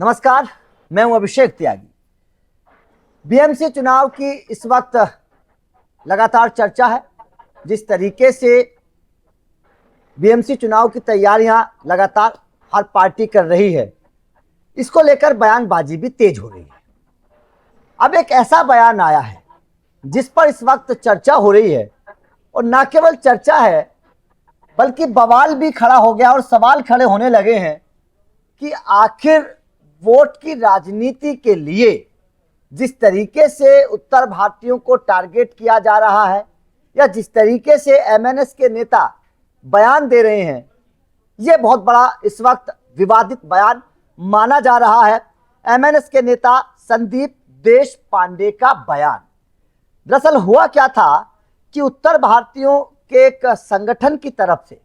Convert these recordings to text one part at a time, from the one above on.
नमस्कार, मैं हूं अभिषेक त्यागी। बीएमसी चुनाव की इस वक्त लगातार चर्चा है। जिस तरीके से बीएमसी चुनाव की तैयारियां लगातार हर पार्टी कर रही है, इसको लेकर बयानबाजी भी तेज हो रही है। अब एक ऐसा बयान आया है जिस पर इस वक्त चर्चा हो रही है, और न केवल चर्चा है बल्कि बवाल भी खड़ा हो गया और सवाल खड़े होने लगे हैं कि आखिर वोट की राजनीति के लिए जिस तरीके से उत्तर भारतीयों को टारगेट किया जा रहा है, या जिस तरीके से एमएनएस के नेता बयान दे रहे हैं, यह बहुत बड़ा इस वक्त विवादित बयान माना जा रहा है। एमएनएस के नेता संदीप देशपांडे का बयान। दरअसल हुआ क्या था कि उत्तर भारतीयों के एक संगठन की तरफ से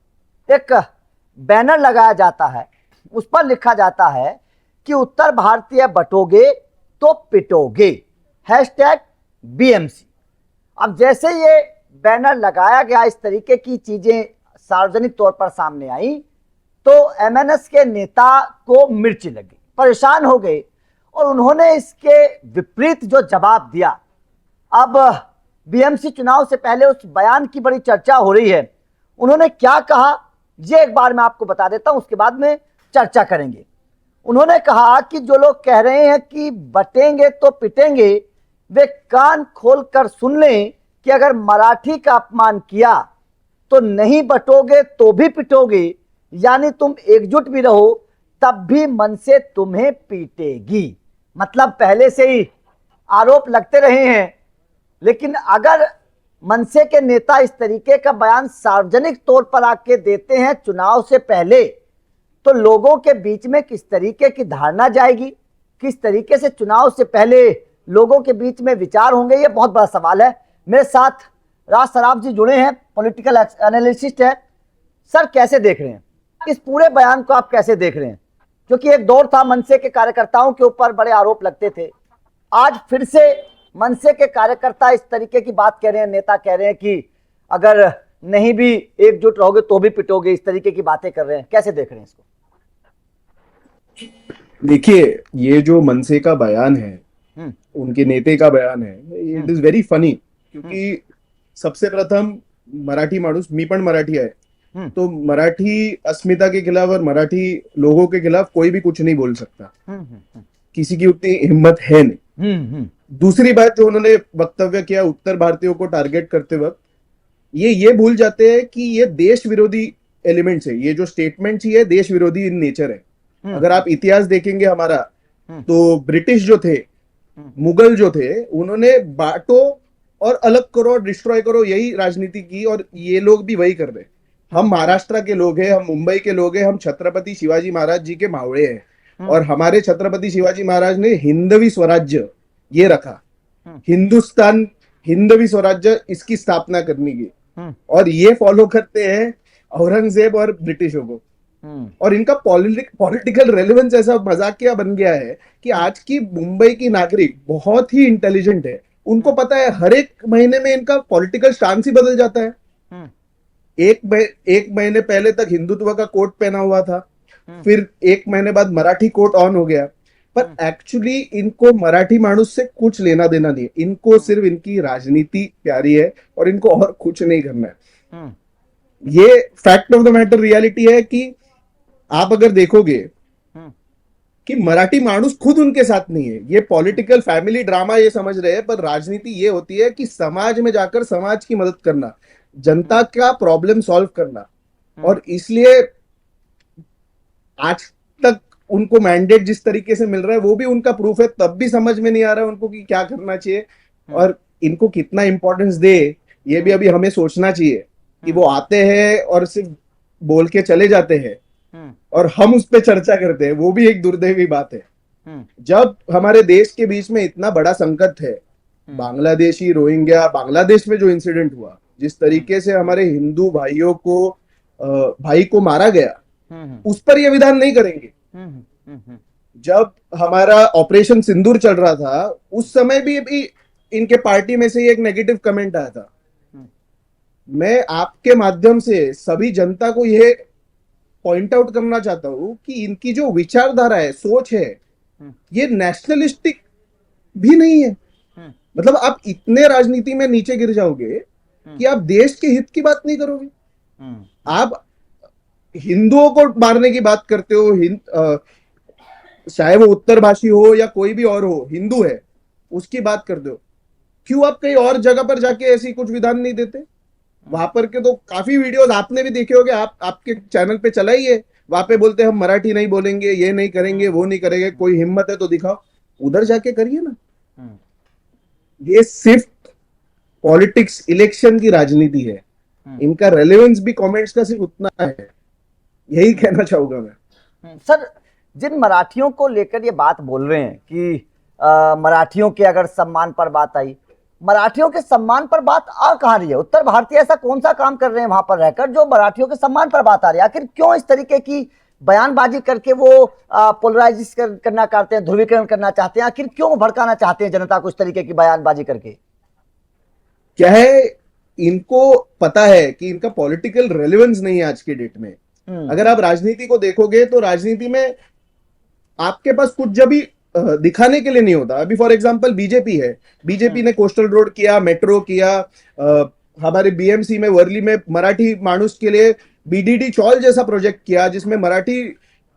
एक बैनर लगाया जाता है, उस पर लिखा जाता है कि उत्तर भारतीय बटोगे तो पिटोगे, #BMC। अब जैसे ये बैनर लगाया गया, इस तरीके की चीजें सार्वजनिक तौर पर सामने आई, तो एमएनएस के नेता को मिर्च लगी, परेशान हो गए और उन्होंने इसके विपरीत जो जवाब दिया। अब बीएमसी चुनाव से पहले उस बयान की बड़ी चर्चा हो रही है। उन्होंने क्या कहा, ये एक बार मैं आपको बता देता हूं, उसके बाद में चर्चा करेंगे। उन्होंने कहा कि जो लोग कह रहे हैं कि बटेंगे तो पिटेंगे, वे कान खोलकर सुन लें कि अगर मराठी का अपमान किया तो नहीं बटोगे तो भी पिटोगे, यानी तुम एकजुट भी रहो तब भी मन से तुम्हें पीटेगी। मतलब पहले से ही आरोप लगते रहे हैं, लेकिन अगर मनसे के नेता इस तरीके का बयान सार्वजनिक तौर पर आके देते हैं चुनाव से पहले, तो लोगों के बीच में किस तरीके की धारणा जाएगी, किस तरीके से चुनाव से पहले लोगों के बीच में विचार होंगे, ये बहुत बड़ा सवाल है। मेरे साथ राज सराफ जी जुड़े हैं, पॉलिटिकल एनालिस्ट है। सर, कैसे देख रहे हैं इस पूरे बयान को, आप कैसे देख रहे हैं? क्योंकि एक दौर था मनसे के कार्यकर्ताओं के ऊपर बड़े आरोप लगते थे, आज फिर से मनसे के कार्यकर्ता इस तरीके की बात कह रहे हैं, नेता कह रहे हैं कि अगर नहीं भी एकजुट रहोगे तो भी पिटोगे, इस तरीके की बातें कर रहे हैं। कैसे देख रहे हैं इसको? देखिए, ये जो मनसे का बयान है, उनके नेते का बयान है, इट इज वेरी फनी। क्योंकि सबसे प्रथम मराठी माणूस, मी पण मराठी आहे, तो मराठी अस्मिता के खिलाफ और मराठी लोगों के खिलाफ कोई भी कुछ नहीं बोल सकता। किसी की उतनी हिम्मत है नहीं। दूसरी बात जो उन्होंने वक्तव्य किया उत्तर भारतीयों को टारगेट करते वक्त, ये भूल जाते हैं कि ये देश विरोधी एलिमेंट्स है। ये जो स्टेटमेंट ही है देश विरोधी इन नेचर है। अगर आप इतिहास देखेंगे हमारा, तो ब्रिटिश जो थे, मुगल जो थे, उन्होंने बांटो और अलग करो और डिस्ट्रॉय करो, यही राजनीति की, और ये लोग भी वही कर रहे हैं। हम महाराष्ट्र के लोग हैं, हम मुंबई के लोग हैं, हम छत्रपति शिवाजी महाराज जी के मावड़े हैं, और हमारे छत्रपति शिवाजी महाराज ने हिंदवी स्वराज्य ये रखा, हिंदुस्तान हिंदवी स्वराज्य, इसकी स्थापना करने की, और ये फॉलो करते हैं औरंगजेब और ब्रिटिशों को। और इनका पॉलिटिकल रेलेवेंस ऐसा मजाकिया बन गया है कि आज की मुंबई की नागरिक बहुत ही इंटेलिजेंट है। उनको पता है हर एक महीने में इनका पॉलिटिकल स्टांस ही बदल जाता है। एक महीने पहले तक हिंदुत्व का कोट पहना हुआ था, फिर एक महीने बाद मराठी कोट ऑन हो गया। पर एक्चुअली इनको मराठी मानुस से कुछ लेना देना नहीं है, इनको सिर्फ इनकी राजनीति प्यारी है और इनको और कुछ नहीं करना है। ये fact of the matter reality है कि आप अगर देखोगे कि मराठी मानुस खुद उनके साथ नहीं है। ये पॉलिटिकल फैमिली ड्रामा ये समझ रहे हैं, पर राजनीति ये होती है कि समाज में जाकर समाज की मदद करना, जनता का प्रॉब्लम सॉल्व करना। और इसलिए आज तक उनको मैंडेट जिस तरीके से मिल रहा है वो भी उनका प्रूफ है। तब भी समझ में नहीं आ रहा है उनको कि क्या करना चाहिए और इनको कितना इंपॉर्टेंस दे, ये भी अभी हमें सोचना चाहिए। कि वो आते हैं और सिर्फ बोल के चले जाते हैं और हम उस पर चर्चा करते हैं, वो भी एक दुर्दैवी बात है। जब हमारे देश के बीच में इतना बड़ा संकट है, बांग्लादेशी रोहिंग्या, बांग्लादेश में जो इंसिडेंट हुआ, जिस तरीके से हमारे हिंदू भाइयों को भाई को मारा गया, उस पर ये विधान नहीं करेंगे। जब हमारा ऑपरेशन सिंदूर चल रहा था, उस समय भी इनके पार्टी में से एक नेगेटिव कमेंट आया था। मैं आपके माध्यम से सभी जनता को यह पॉइंट आउट करना चाहता हूं कि इनकी जो विचारधारा है, सोच है, ये नेशनलिस्टिक भी नहीं है। मतलब आप इतने राजनीति में नीचे गिर जाओगे कि आप देश के हित की बात नहीं करोगे। आप हिंदुओं को मारने की बात करते हो, चाहे वो उत्तर भाषी हो या कोई भी और हो, हिंदू है उसकी बात करते हो। क्यों आप कहीं और जगह पर जाके ऐसी कुछ विधान नहीं देते? वहां पर के तो काफी वीडियोस आपने भी देखे होंगे, आपके चैनल पे चला ही है। वहां पे बोलते हैं हम मराठी नहीं बोलेंगे, ये नहीं करेंगे, वो नहीं करेंगे, कोई हिम्मत है तो दिखाओ, उधर जाके करिए ना। ये सिर्फ पॉलिटिक्स, इलेक्शन की राजनीति है। इनका रेलेवेंस भी कमेंट्स का सिर्फ उतना है, यही कहना चाहूंगा मैं। सर, जिन मराठियों को लेकर ये बात बोल रहे हैं कि मराठियों के अगर सम्मान पर बात आई, मराठियों के सम्मान पर बात आ कहाँ रही है? उत्तर भारतीय ऐसा कौन सा काम कर रहे हैं वहां पर रहकर जो मराठियों के सम्मान पर बात आ रही है? आखिर क्यों इस तरीके की बयानबाजी करके वो पोलराइज करना चाहते हैं, ध्रुवीकरण करना चाहते हैं? आखिर क्यों भड़काना चाहते हैं जनता को इस तरीके की बयानबाजी करके? क्या है, इनको पता है कि इनका पॉलिटिकल रेलेवेंस नहीं है आज के डेट में। अगर आप राजनीति को देखोगे तो राजनीति में आपके पास कुछ जब भी दिखाने के लिए नहीं होता। अभी फॉर एग्जांपल बीजेपी है, बीजेपी ने कोस्टल रोड किया, मेट्रो किया, हमारे बीएमसी में वर्ली में मराठी मानुस के लिए बीडीडी चौल जैसा प्रोजेक्ट किया जिसमें मराठी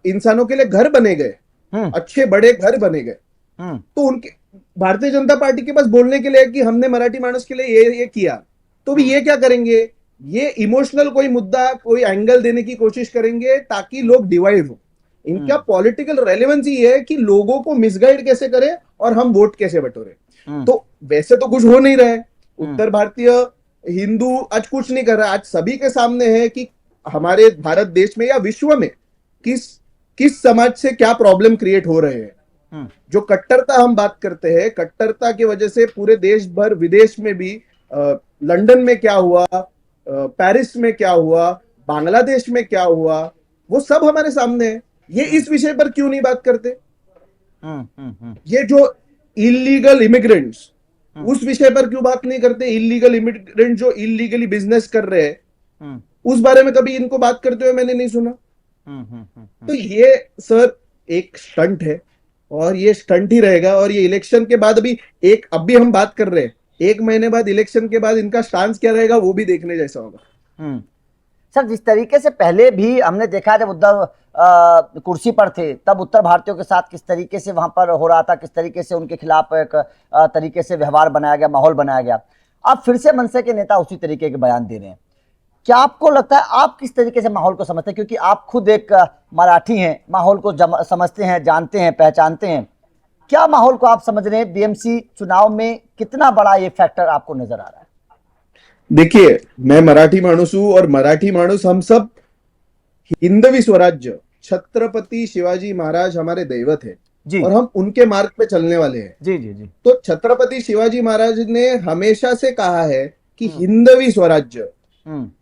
इंसानों के लिए घर बने गए, अच्छे बड़े घर बने गए। तो उनके भारतीय जनता पार्टी के पास बोलने के लिए कि हमने मराठी मानुस के लिए ये किया, तो भी ये क्या करेंगे, ये इमोशनल कोई मुद्दा, कोई एंगल देने की कोशिश करेंगे ताकि लोग डिवाइड हो। इनका पॉलिटिकल रेलेवेंस ही है कि लोगों को मिसगाइड कैसे करें और हम वोट कैसे बटोरे। तो वैसे तो कुछ हो नहीं रहा है। उत्तर भारतीय हिंदू आज कुछ नहीं कर रहा, आज सभी के सामने है कि हमारे भारत देश में या विश्व में किस समाज से क्या प्रॉब्लम क्रिएट हो रहे हैं। जो कट्टरता हम बात करते हैं, कट्टरता की वजह से पूरे देश भर, विदेश में भी, लंदन में क्या हुआ, पेरिस में क्या हुआ, बांग्लादेश में क्या हुआ, वो सब हमारे सामने है। ये इस विषय पर क्यों नहीं बात करते? ये जो इलीगल इमिग्रेंट्स, उस विषय पर क्यों बात नहीं करते? इलीगल इमिग्रेंट जो इलीगली बिजनेस कर रहे हैं, उस बारे में कभी इनको बात करते हुए मैंने नहीं सुना। तो ये सर एक स्टंट है और ये स्टंट ही रहेगा। और ये इलेक्शन के बाद अभी हम बात कर रहे हैं, 1 महीने बाद इलेक्शन के बाद इनका स्टांस क्या रहेगा वो भी देखने जैसा होगा। सर, जिस तरीके से पहले भी हमने देखा जब उद्धव कुर्सी पर थे तब उत्तर भारतीयों के साथ किस तरीके से वहां पर हो रहा था, किस तरीके से उनके खिलाफ एक तरीके से व्यवहार बनाया गया, माहौल बनाया गया। अब फिर से मनसे के नेता उसी तरीके के बयान दे रहे हैं। क्या आपको लगता है, आप किस तरीके से माहौल को समझते हैं? क्योंकि आप खुद एक मराठी हैं, माहौल को समझते हैं, जानते हैं, पहचानते हैं। क्या माहौल को आप समझ रहे हैं? बीएमसी चुनाव में कितना बड़ा ये फैक्टर आपको नजर आ रहा है? देखिए, मैं मराठी माणूस हूं और मराठी माणूस हम सब हिंदवी स्वराज्य, छत्रपति शिवाजी महाराज हमारे दैवत है जी, और हम उनके मार्ग पे चलने वाले हैं। जी जी जी। तो छत्रपति शिवाजी महाराज ने हमेशा से कहा है कि हिंदवी स्वराज्य,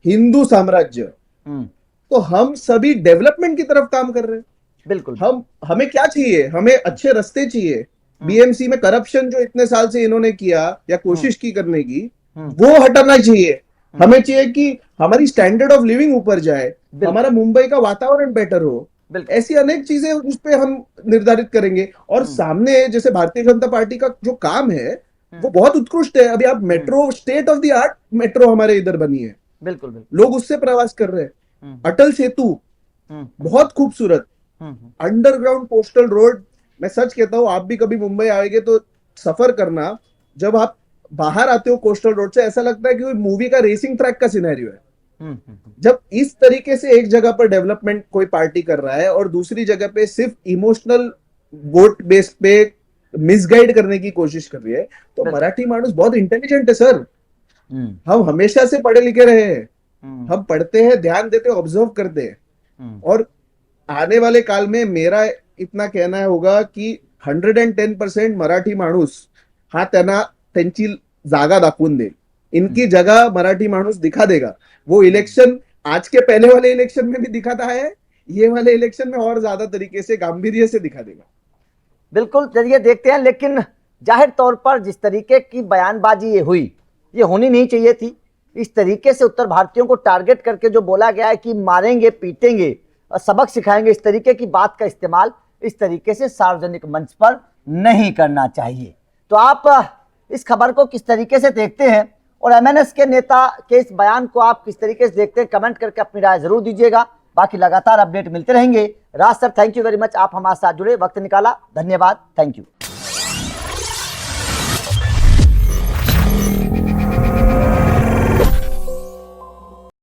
हिंदू साम्राज्य। तो हम सभी डेवलपमेंट की तरफ काम कर रहे हैं। बिल्कुल। हमें क्या चाहिए? हमें अच्छे रास्ते चाहिए। बीएमसी में करप्शन जो इतने साल से इन्होंने किया या कोशिश की करने की, वो हटाना चाहिए। हमें चाहिए कि हमारी स्टैंडर्ड ऑफ लिविंग ऊपर जाए, हमारा मुंबई का वातावरण बेटर हो। ऐसी अनेक चीजें उस पे हम निर्धारित करेंगे। और सामने जैसे भारतीय जनता पार्टी का जो काम है वो बहुत उत्कृष्ट है। अभी आप metro, state of the art metro हमारे इधर बनी है, बिल्कुल बिल्कुल, लोग उससे प्रवास कर रहे हैं। अटल सेतु बहुत खूबसूरत, अंडरग्राउंड पोस्टल रोड। मैं सच कहता हूं, आप भी कभी मुंबई आएंगे तो सफर करना, जब आप बाहर आते हो कोस्टल रोड से, ऐसा लगता है कि कोई मूवी का रेसिंग ट्रैक का सिनेरियो है। जब इस तरीके से एक जगह पर डेवलपमेंट कोई पार्टी कर रहा है और दूसरी जगह पे सिर्फ इमोशनल वोट बेस पे मिसगाइड करने की कोशिश कर रही है, तो मराठी मानुस बहुत इंटेलिजेंट है सर। हम हमेशा से पढ़े लिखे रहे हैं, हम पढ़ते हैं, ध्यान देते हैं, ऑब्जर्व करते हैं। और आने वाले काल में मेरा इतना कहना होगा कि 110% मराठी माणूस हा त्यांची जागा दाखवून दे, इनकी जगह मराठी माणूस दिखा देगा। वो इलेक्शन आज के पहले वाले इलेक्शन में भी दिखाता है, ये वाले इलेक्शन में और ज्यादा तरीके से, गांभीर्य से दिखा देगा। बिल्कुल, चलिए देखते हैं। लेकिन जाहिर तौर पर जिस तरीके की बयानबाजी ये हुई, ये होनी नहीं चाहिए थी। इस तरीके से उत्तर भारतीयों को टारगेट करके जो बोला गया है कि मारेंगे, पीटेंगे, सबक सिखाएंगे, इस तरीके की बात का इस्तेमाल इस तरीके से सार्वजनिक मंच पर नहीं करना चाहिए। तो आप इस खबर को किस तरीके से देखते हैं और एमएनएस के नेता के इस बयान को आप किस तरीके से देखते हैं, कमेंट करके अपनी राय जरूर दीजिएगा। बाकी लगातार अपडेट मिलते रहेंगे। Raj sir, thank you very much, आप हमारे साथ जुड़े, वक्त निकाला, धन्यवाद, थैंक यू।